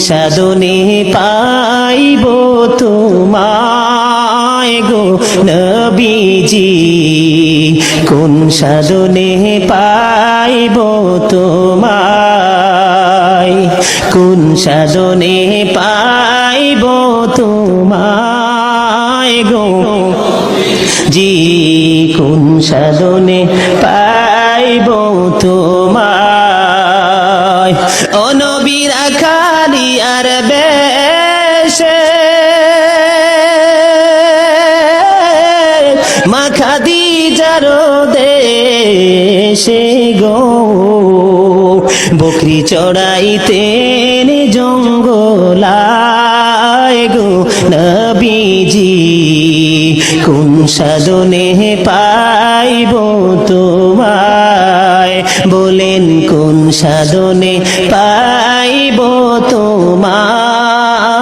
সাধনে পাইব তোমায় গো নবীজি, কোন সাধনে পাইব তোমায়, কোন সাধনে পাইব তোমায় গো জি, কোন সাধনে পাইব তোমায়। ও নবী রাখালি আর বেশে মা খাদিজার দেশে গো, বকরি চড়াইতেন জঙ্গলায় গো নবীজি, কোন সাধনে পাইব তোমায়, বলেন কোন সাধনে পাইব তোমায়।